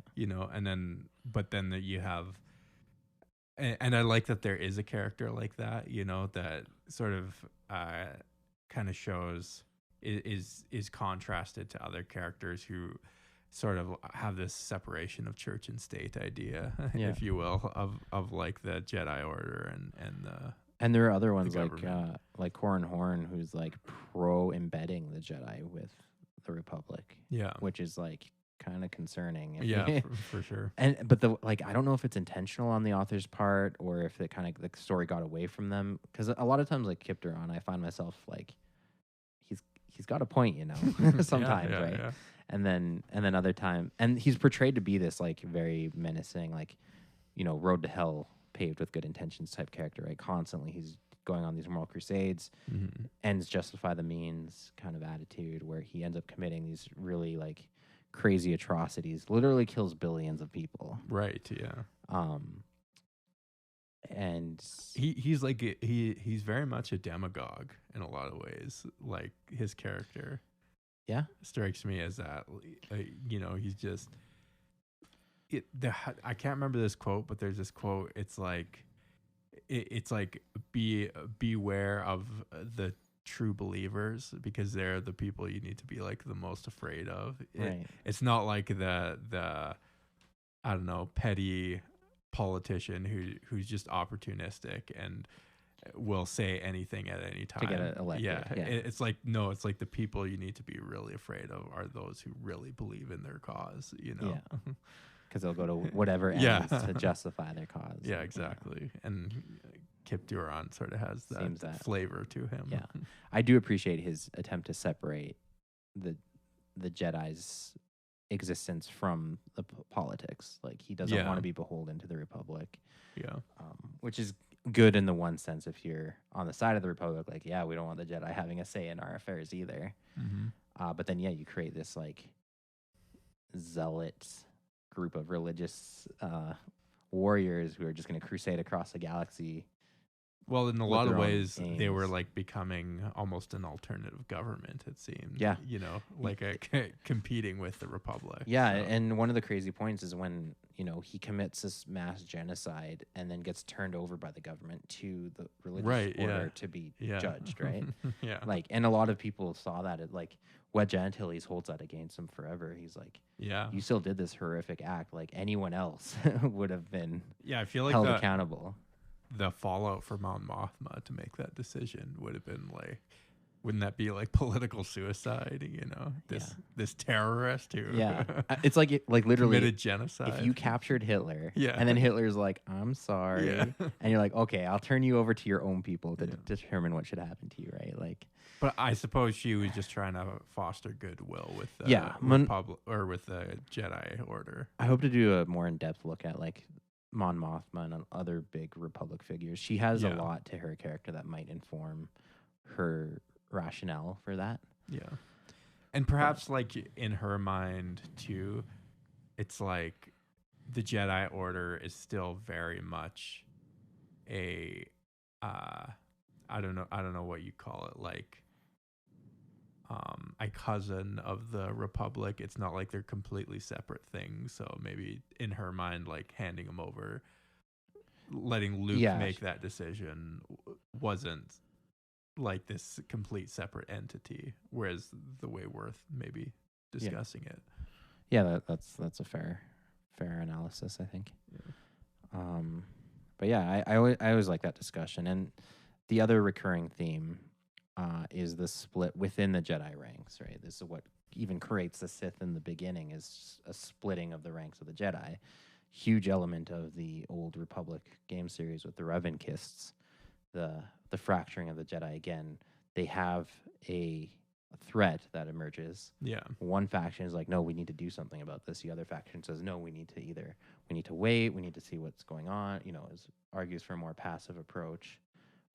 but then that you have. And I like that there is a character like that, that sort of kind of shows is contrasted to other characters who sort of have this separation of church and state idea, if you will, of like the Jedi Order and there are other ones like Corran Horn, who's like pro embedding the Jedi with the Republic, which is like kind of concerning. For sure. But I don't know if it's intentional on the author's part or if it kind of the story got away from them, because a lot of times like Kip Duron, I find myself like he's got a point, sometimes, right? and then other time, and he's portrayed to be this like very menacing, like, you know, road to hell paved with good intentions type character, right? Constantly he's going on these moral crusades, ends justify the means kind of attitude, where he ends up committing these really like crazy atrocities, literally kills billions of people. Right. Yeah. And He's very much a demagogue in a lot of ways. Like his character, yeah, strikes me as that. You know, he's just I can't remember this quote, but there's this quote. It's like beware of the true believers, because they're the people you need to be like the most afraid of. Right. It's not like the I don't know, petty politician who's just opportunistic and will say anything at any time to get it elected. Yeah. Yeah. It's like, no, it's like the people you need to be really afraid of are those who really believe in their cause, you know? Yeah. Because they'll go to whatever ends Yeah. to justify their cause. Yeah, exactly. And Kip Duron sort of has that flavor to him. Yeah. I do appreciate his attempt to separate the Jedi's existence from the politics. Like, he doesn't want to be beholden to the Republic. Yeah. Which is good in the one sense. If you're on the side of the Republic, like, yeah, we don't want the Jedi having a say in our affairs either. But then, yeah, you create this like zealot group of religious warriors who are just going to crusade across the galaxy. Well, in a lot of ways, they were like becoming almost an alternative government, it seemed. Yeah. You know, like competing with the Republic. Yeah. So. And one of the crazy points is when, you know, he commits this mass genocide and then gets turned over by the government to the religious order to be judged, right? Yeah. Like, and a lot of people saw that. Like, Wedge Antilles holds that against him forever. He's like, you still did this horrific act. Like, anyone else would have been I feel like held accountable. The fallout for Mon Mothma to make that decision would have been like, wouldn't that be like political suicide? You know, this terrorist who it's like literally committed genocide. If you captured Hitler, and then Hitler's like, I'm sorry, and you're like, okay, I'll turn you over to your own people to determine what should happen to you, right? Like, but I suppose she was just trying to foster goodwill with the Republic or with the Jedi Order. I hope to do a more in-depth look at like Mon Mothma and other big Republic figures. She has a lot to her character that might inform her rationale for that. Yeah. And perhaps like in her mind too, it's like the Jedi Order is still very much a I don't know what you call it, like a cousin of the Republic. It's not like they're completely separate things. So maybe in her mind, like handing him over, letting Luke make that decision wasn't like this complete separate entity. Whereas the way we're maybe discussing it. Yeah, that's a fair analysis, I think. Yeah. But yeah, I always like that discussion. And the other recurring theme is the split within the Jedi ranks, right? This is what even creates the Sith in the beginning, is a splitting of the ranks of the Jedi. Huge element of the old Republic game series with the Revankists, the fracturing of the Jedi. Again, they have a threat that emerges. Yeah. One faction is like, no, we need to do something about this. The other faction says, no, we need to wait, we need to see what's going on, you know, argues for a more passive approach,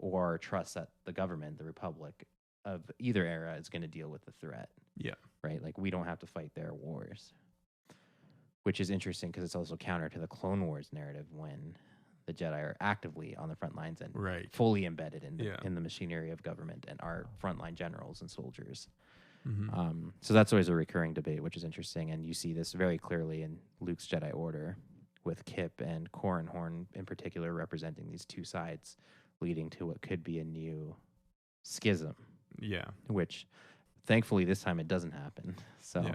or trust that the government, the Republic of either era, is going to deal with the threat. Yeah. Right? Like, we don't have to fight their wars. Which is interesting because it's also counter to the Clone Wars narrative, when the Jedi are actively on the front lines and fully embedded in the machinery of government and are frontline generals and soldiers. Mm-hmm. So that's always a recurring debate, which is interesting. And you see this very clearly in Luke's Jedi Order, with Kip and Corran Horn in particular representing these two sides, leading to what could be a new schism. Yeah. Which, thankfully, this time it doesn't happen. So. Yeah.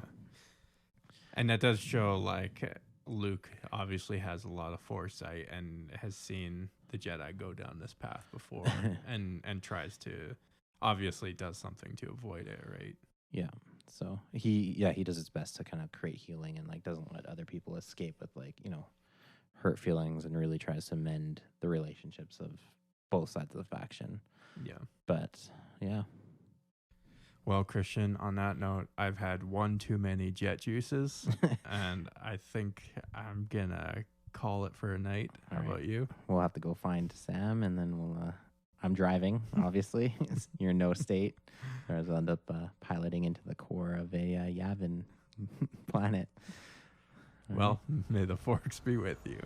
And that does show, like, Luke obviously has a lot of foresight and has seen the Jedi go down this path before and tries to, obviously does something to avoid it, right? Yeah. So he does his best to kind of create healing and, like, doesn't let other people escape with, like, you know, hurt feelings, and really tries to mend the relationships of both sides of the faction. Yeah. But, yeah. Well, Christian, on that note, I've had one too many jet juices, and I think I'm gonna call it for a night. How about you? We'll have to go find Sam, and then we'll. I'm driving, obviously. You're in no state. Or I'll end up piloting into the core of a Yavin planet. Well, may the forks be with you.